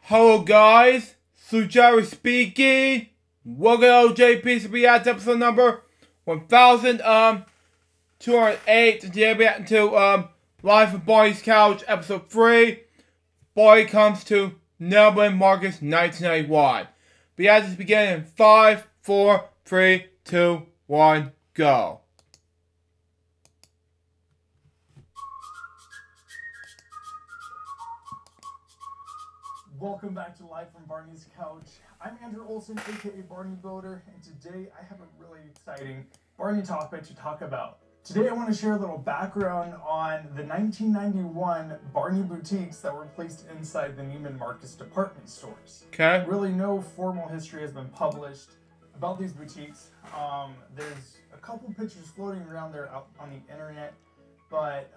Hello guys, Sujari speaking. Welcome to LJPCBM episode number 1208. Today we're reacting to Live from Barney's Couch episode 3. Barney comes to Melbourne Marcus 1991. We have this begin in 5, 4, 3, 2, 1, go. Welcome back to Live from Barney's Couch. I'm Andrew Olson, aka Barney Builder, and today I have a really exciting Barney topic to talk about. Today I want to share a little background on the 1991 Barney boutiques that were placed inside the Neiman Marcus department stores. Okay. Really no formal history has been published about these boutiques. There's a couple pictures floating around there out on the internet, but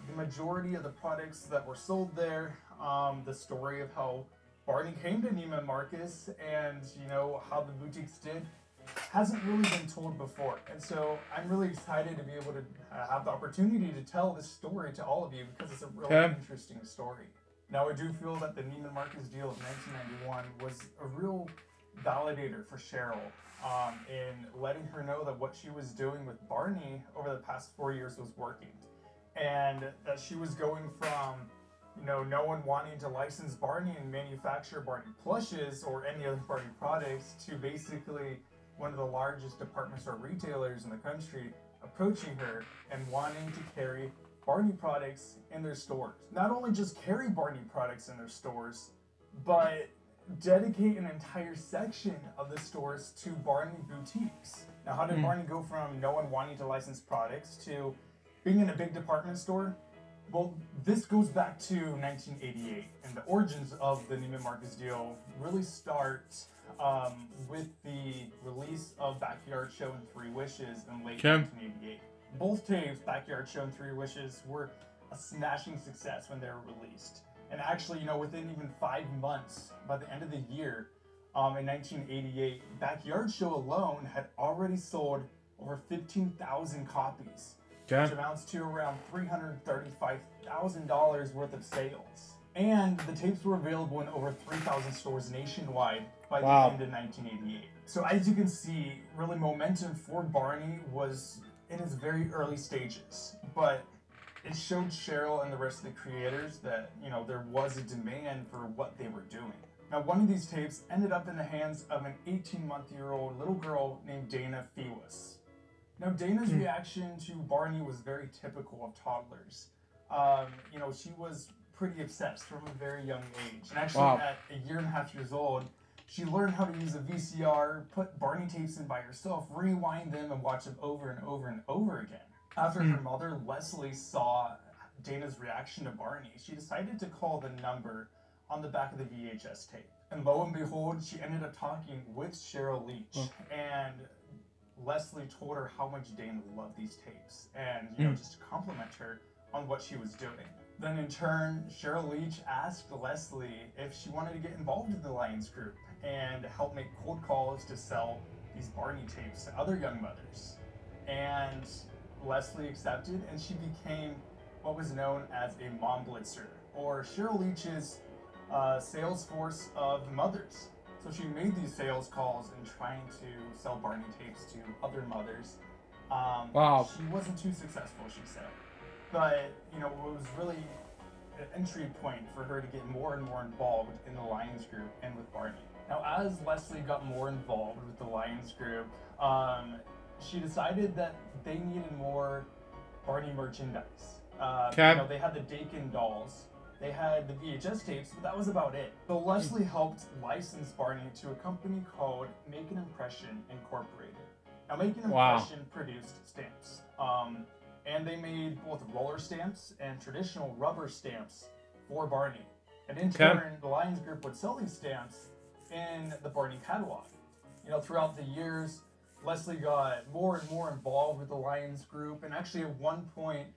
the majority of the products that were sold there, the story of how Barney came to Neiman Marcus and, you know, how the boutiques did, hasn't really been told before. And so I'm really excited to be able to have the opportunity to tell this story to all of you because it's a really interesting story. Now, I do feel that the Neiman Marcus deal of 1991 was a real validator for Cheryl in letting her know that what she was doing with Barney over the past 4 years was working. And that she was going from, you know, no one wanting to license Barney and manufacture Barney plushes or any other Barney products to basically one of the largest department store retailers in the country approaching her and wanting to carry Barney products in their stores. Not only just carry Barney products in their stores, but dedicate an entire section of the stores to Barney boutiques. Now, how did Barney go from no one wanting to license products to being in a big department store? Well, this goes back to 1988, and the origins of the Neiman Marcus deal really start with the release of Backyard Show and Three Wishes in late 1988. Both tapes, Backyard Show and Three Wishes, were a smashing success when they were released. And actually, you know, within even 5 months, by the end of the year, in 1988, Backyard Show alone had already sold over 15,000 copies. Which amounts to around $335,000 worth of sales. And the tapes were available in over 3,000 stores nationwide by the end of 1988. So as you can see, really momentum for Barney was in its very early stages. But it showed Cheryl and the rest of the creators that, you know, there was a demand for what they were doing. Now, one of these tapes ended up in the hands of an 18-month-old little girl named Dana Fewis. Now, Dana's reaction to Barney was very typical of toddlers. You know, she was pretty obsessed from a very young age. And actually, at 1.5 years old, she learned how to use a VCR, put Barney tapes in by herself, rewind them, and watch them over and over and over again. After her mother, Leslie, saw Dana's reaction to Barney, she decided to call the number on the back of the VHS tape. And lo and behold, she ended up talking with Cheryl Leach. And Leslie told her how much Dana loved these tapes and, you know, just to compliment her on what she was doing. Then in turn, Cheryl Leach asked Leslie if she wanted to get involved in the Lions group and help make cold calls to sell these Barney tapes to other young mothers. And Leslie accepted, and she became what was known as a mom blitzer, or Cheryl Leach's sales force of mothers. So she made these sales calls and trying to sell Barney tapes to other mothers. She wasn't too successful, she said. But, you know, it was really an entry point for her to get more and more involved in the Lions group and with Barney. Now, as Leslie got more involved with the Lions group, she decided that they needed more Barney merchandise. You know, they had the Dakin dolls. They had the VHS tapes, but that was about it. So Leslie helped license Barney to a company called Make an Impression Incorporated. Now, Make an Impression produced stamps. And they made both roller stamps and traditional rubber stamps for Barney. And in turn, the Lions group would sell these stamps in the Barney catalog. You know, throughout the years, Leslie got more and more involved with the Lions group. And actually, at one point,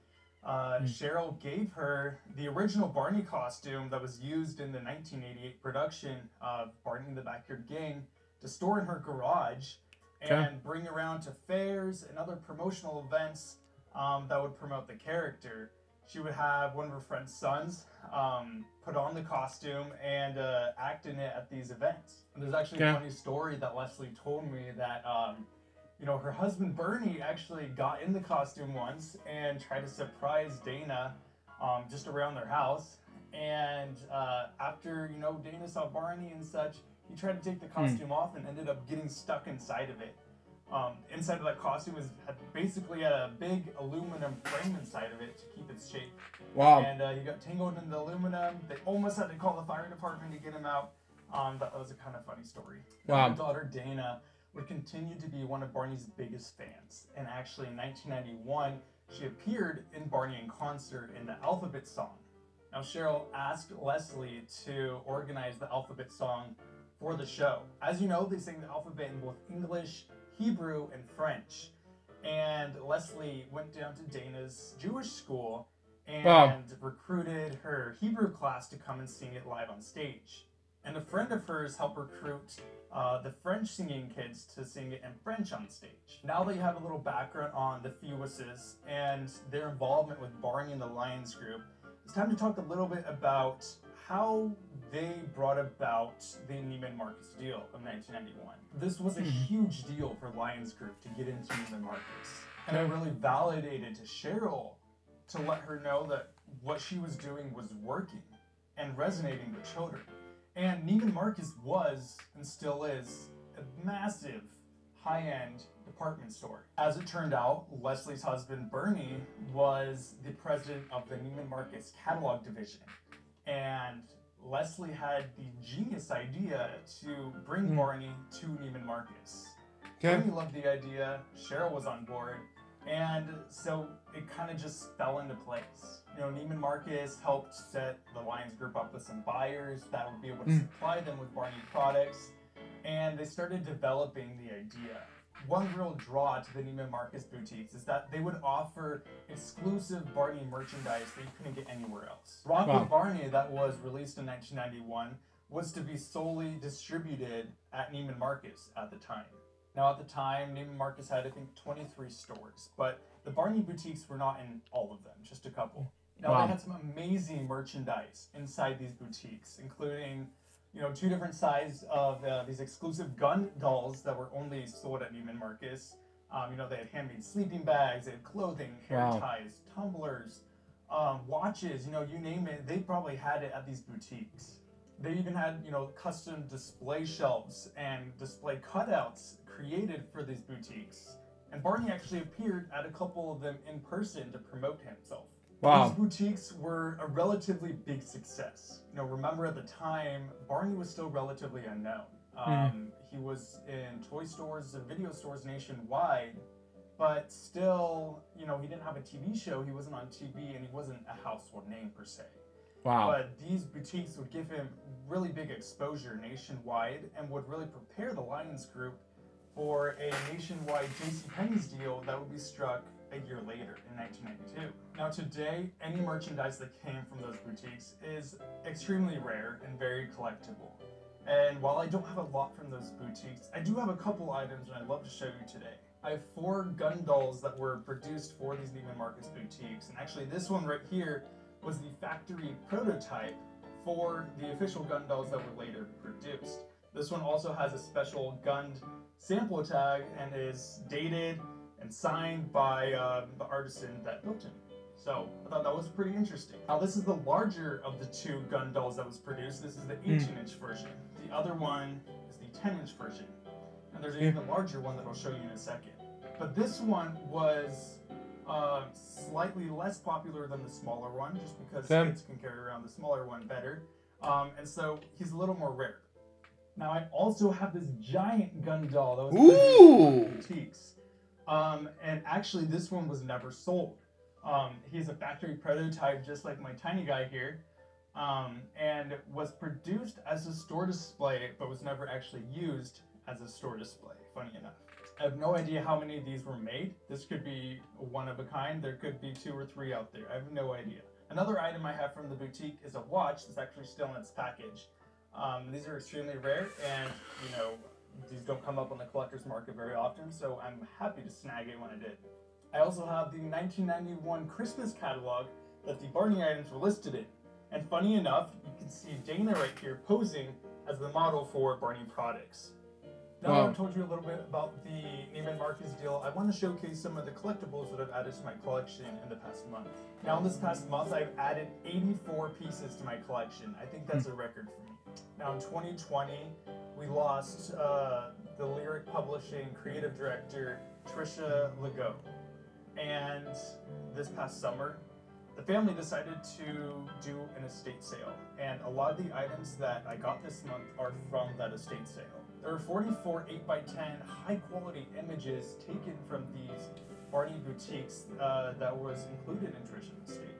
Cheryl gave her the original Barney costume that was used in the 1988 production of Barney and the Backyard Gang to store in her garage and bring around to fairs and other promotional events that would promote the character. she would have one of her friend's sons put on the costume and act in it at these events. And there's actually a funny story that Leslie told me that you know, her husband Barney actually got in the costume once and tried to surprise Dana just around their house. And after, you know, Dana saw Barney and such, he tried to take the costume off and ended up getting stuck inside of it. Inside of that costume basically had a big aluminum frame inside of it to keep its shape. Wow. And he got tangled in the aluminum. They almost had to call the fire department to get him out. That was a kind of funny story. Wow. Her daughter Dana would continue to be one of Barney's biggest fans. And actually in 1991, she appeared in Barney in concert in the Alphabet Song. Now Cheryl asked Leslie to organize the Alphabet Song for the show. As you know, they sing the alphabet in both English, Hebrew, and French. And Leslie went down to Dana's Jewish school and recruited her Hebrew class to come and sing it live on stage. And a friend of hers helped recruit the French singing kids to sing it in French on stage. Now that you have a little background on the Fewises and their involvement with Barney and the Lions Group, it's time to talk a little bit about how they brought about the Neiman Marcus deal of 1991. This was a huge deal for Lions Group to get into Neiman Marcus. And it really validated to Cheryl to let her know that what she was doing was working and resonating with children. And Neiman Marcus was, and still is, a massive high-end department store. As it turned out, Leslie's husband, Barney, was the president of the Neiman Marcus catalog division. And Leslie had the genius idea to bring Barney to Neiman Marcus. Barney loved the idea, Cheryl was on board, and so it kind of just fell into place. You know, Neiman Marcus helped set the Lions Group up with some buyers that would be able to supply them with Barney products, and they started developing the idea. One real draw to the Neiman Marcus boutiques is that they would offer exclusive Barney merchandise that you couldn't get anywhere else. Rock with Barney, that was released in 1991, was to be solely distributed at Neiman Marcus at the time. Now at the time, Neiman Marcus had, I think, 23 stores, but the Barney boutiques were not in all of them, just a couple. Now they had some amazing merchandise inside these boutiques, including, you know, 2 different sizes of these exclusive gun dolls that were only sold at Neiman Marcus. You know, they had handmade sleeping bags, they had clothing, hair ties, tumblers, watches, you know, you name it, they probably had it at these boutiques. They even had, you know, custom display shelves and display cutouts created for these boutiques. And Barney actually appeared at a couple of them in person to promote himself. These boutiques were a relatively big success. You know, remember at the time, Barney was still relatively unknown. He was in toy stores and video stores nationwide, but still, you know, he didn't have a TV show, he wasn't on TV, and he wasn't a household name per se. But these boutiques would give him really big exposure nationwide and would really prepare the Lions Group for a nationwide JCPenney's deal that would be struck a year later in 1992. Now today, any merchandise that came from those boutiques is extremely rare and very collectible. And while I don't have a lot from those boutiques, I do have a couple items and I'd love to show you today. I have 4 gun dolls that were produced for these Neiman Marcus boutiques, and actually this one right here was the factory prototype for the official gun dolls that were later produced. This one also has a special gun sample tag and is dated and signed by the artisan that built him. So I thought that was pretty interesting. Now this is the larger of the 2 gun dolls that was produced. This is the 18-inch version. The other one is the 10-inch version. And there's an even larger one that I'll show you in a second. But this one was slightly less popular than the smaller one, just because kids can carry around the smaller one better. And so he's a little more rare. Now I also have this giant gun doll that was produced in boutiques. And actually this one was never sold. He's a factory prototype just like my tiny guy here, and was produced as a store display but was never actually used as a store display, funny enough. I have no idea how many of these were made. This could be one of a kind, there could be 2 or 3 out there, I have no idea. Another item I have from the boutique is a watch that's actually still in its package. These are extremely rare, and you know, these don't come up on the collector's market very often, so I'm happy to snag it when I did. I also have the 1991 Christmas catalog that the Barney items were listed in. And funny enough, you can see Dana right here posing as the model for Barney products. Now that I've told you a little bit about the Neiman Marcus deal, I want to showcase some of the collectibles that I've added to my collection in the past month. Now in this past month, I've added 84 pieces to my collection. I think that's a record for me. Now in 2020, we lost the Lyric Publishing creative director, Trisha Legault. And this past summer, the family decided to do an estate sale. And a lot of the items that I got this month are from that estate sale. There are 44 8x10 high-quality images taken from these Barney boutiques that was included in Trisha's estate.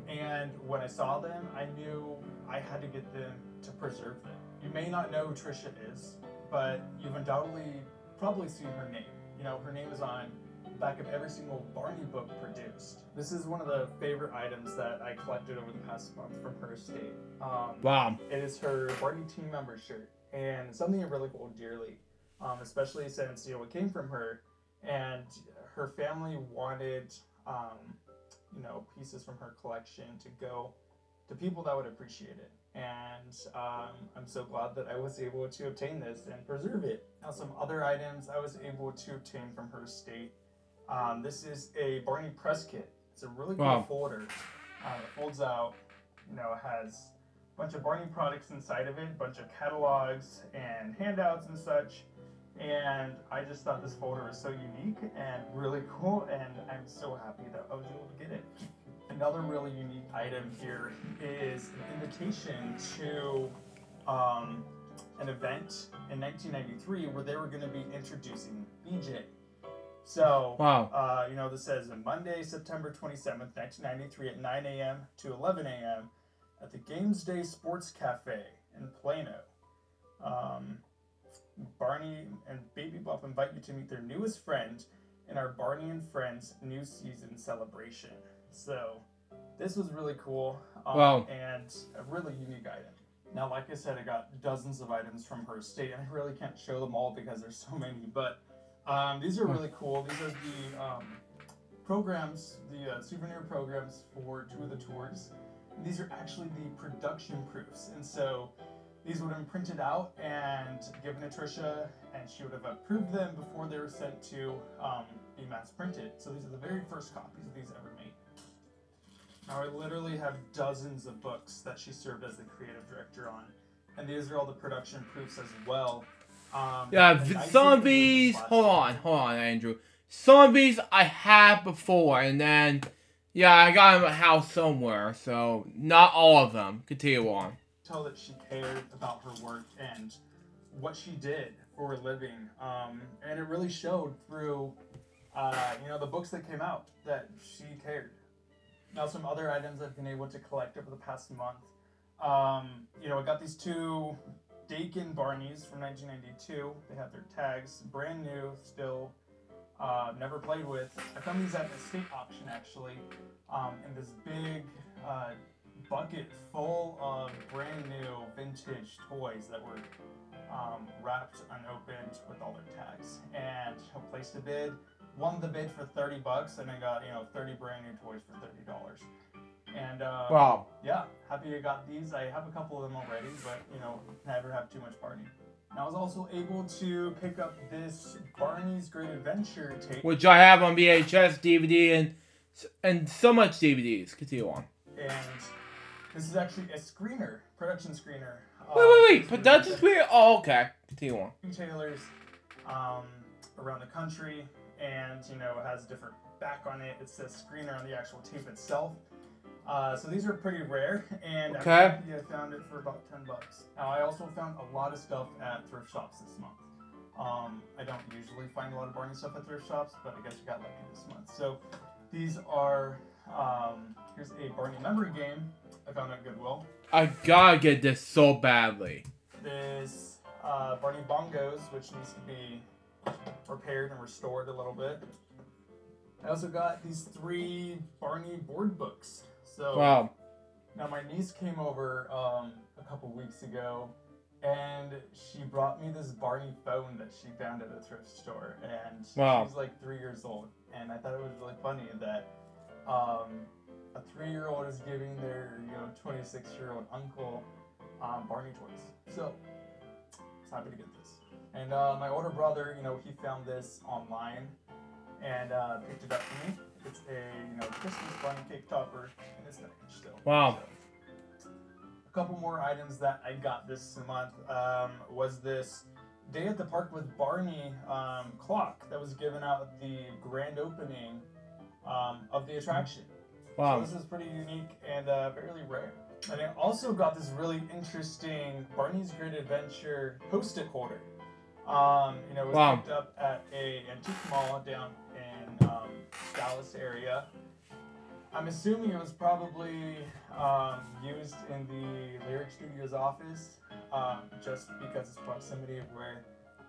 And when I saw them, I knew I had to get them to preserve them. You may not know who Trisha is, but you've undoubtedly probably seen her name. You know, her name is on the back of every single Barney book produced. This is one of the favorite items that I collected over the past month from her estate. Wow. It is her Barney team member shirt. And it's something I really hold dearly, especially since, you know, it came from her, and her family wanted, you know, pieces from her collection to go to people that would appreciate it. And I'm so glad that I was able to obtain this and preserve it. Now, some other items I was able to obtain from her estate. This is a Barney press kit. It's a really cool folder. It folds out, you know, it has bunch of Barney products inside of it, bunch of catalogs and handouts and such, and I just thought this folder was so unique and really cool, and I'm so happy that I was able to get it. Another really unique item here is an invitation to an event in 1993 where they were going to be introducing BJ. So, you know, this says Monday, September 27th, 1993 at 9 a.m. to 11 a.m. at the Games Day Sports Cafe in Plano. Barney and Baby Bop invite you to meet their newest friend in our Barney and Friends new season celebration. So this was really cool and a really unique item. Now, like I said, I got dozens of items from her estate, and I really can't show them all because there's so many, but these are really cool. These are the programs, the souvenir programs for 2 of the tours. These are actually the production proofs, and so these would have been printed out and given to Trisha, and she would have approved them before they were sent to be mass printed. So these are the very first copies of these ever made. Now I literally have dozens of books that she served as the creative director on, and these are all the production proofs as well. Some of these, hold on, Andrew. Some of these I have before, and then yeah, I got them at a house somewhere, so not all of them. Continue on. Tell that she cared about her work and what she did for a living, and it really showed through, you know, the books that came out that she cared. Now, some other items I've been able to collect over the past month. You know, I got these 2 Dakin Barneys from 1992. They have their tags, brand new, still. Never played with. I found these at an estate auction actually, in this big bucket full of brand new vintage toys that were wrapped unopened with all their tags. And I placed a bid, won the bid for $30, and I got, you know, 30 brand new toys for $30. And yeah, happy I got these. I have a couple of them already, but you know, never have too much Barney. I was also able to pick up this Barney's Great Adventure tape, which I have on VHS, DVD, and so much DVDs. Continue on. And this is actually a screener, production screener. Wait, production screener? Oh, okay. Continue on. Retailers around the country, and you know, it has a different back on it. It says screener on the actual tape itself. So these are pretty rare, and I found it for about $10. Now, I also found a lot of stuff at thrift shops this month. I don't usually find a lot of Barney stuff at thrift shops, but I guess I got lucky this month. So these are, here's a Barney memory game I found at Goodwill. I gotta get this so badly. This Barney bongos, which needs to be repaired and restored a little bit. I also got these 3 Barney board books. So now my niece came over a couple weeks ago, and she brought me this Barney phone that she found at a thrift store, and she's like 3 years old, and I thought it was really funny that a 3-year-old is giving their 26-year-old uncle Barney toys. So I was happy to get this. And my older brother, he found this online and picked it up for me. It's a Christmas bunny cake topper, and it's nice still. Wow. So, a couple more items that I got this month was this Day at the Park with Barney clock that was given out at the grand opening of the attraction. Wow. So this is pretty unique and fairly rare. And I also got this really interesting Barney's Great Adventure post-it holder. It was picked up at a antique mall down in Dallas area. I'm assuming it was probably used in the Lyric Studios office, just because its proximity of where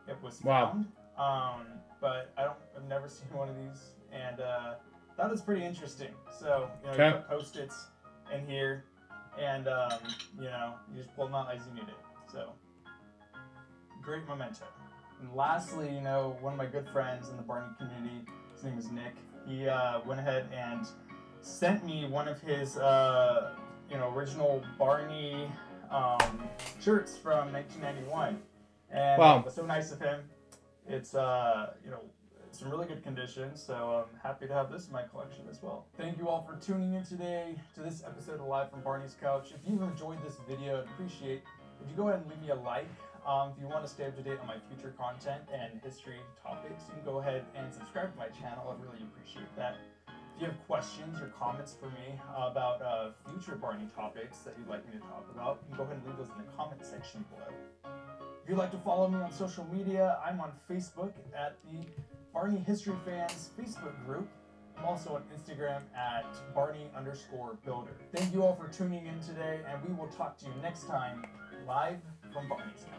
it was found. But I've never seen one of these, and that is pretty interesting. So you put Post-its in here, and you just pull them out as you need it. So great memento. And lastly, one of my good friends in the Barney community, his name is Nick. He went ahead and sent me one of his original Barney shirts from 1991, and it was so nice of him. It's it's in really good condition, so I'm happy to have this in my collection as well. Thank you all for tuning in today to this episode of Live from Barney's Couch. If you've enjoyed this video, I'd appreciate if you go ahead and leave me a like. If you want to stay up to date on my future content and history topics, you can go ahead and subscribe to my channel. I'd really appreciate that. If you have questions or comments for me about future Barney topics that you'd like me to talk about, you can go ahead and leave those in the comment section below. If you'd like to follow me on social media, I'm on Facebook at the Barney History Fans Facebook group. I'm also on Instagram at Barney_Builder. Thank you all for tuning in today, and we will talk to you next time, live from Barney's Couch.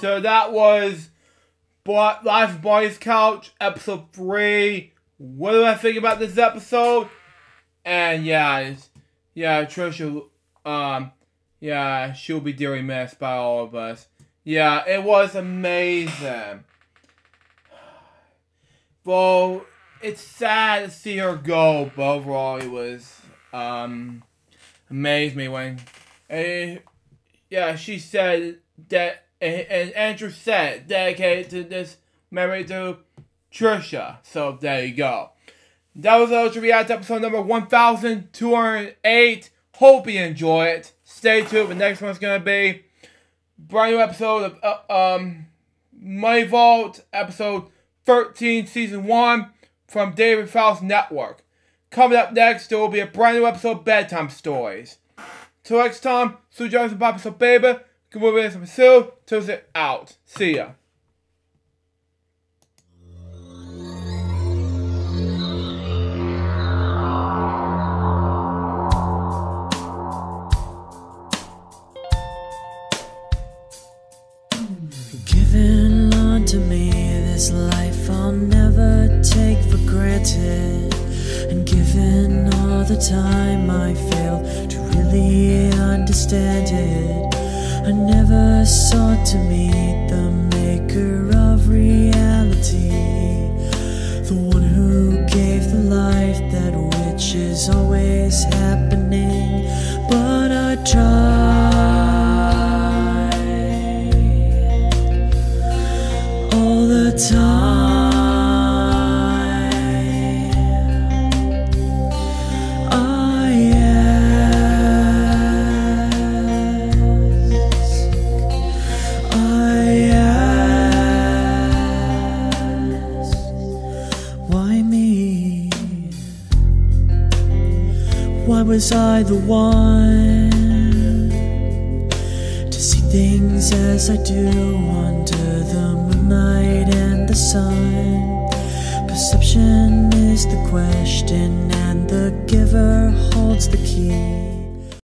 So that was Live from Barney's Couch, episode 3. What do I think about this episode? And Trisha, she'll be dearly missed by all of us. Yeah, it was amazing. Well, it's sad to see her go, but overall it was, amazed me when, she said that, and Andrew said, dedicated to this memory to Trisha. So there you go. That was LJPCBM episode number 1208. Hope you enjoy it. Stay tuned. The next one's gonna be brand new episode of Money Vault, episode 13, season 1 from David Fowles Network. Coming up next, there will be a brand new episode of Bedtime Stories. Till next time, Sue Jones and Papa So Baby. Good movie from Sue. Till it out. See ya. Given unto me this life I'll never take for granted, and given all the time I failed to really understand it, I never sought to meet the maker of reality, the one who gave the life that which is always happening, but I tried all the time. Why was I the one to see things as I do under the moonlight and the sun? Perception is the question, and the giver holds the key.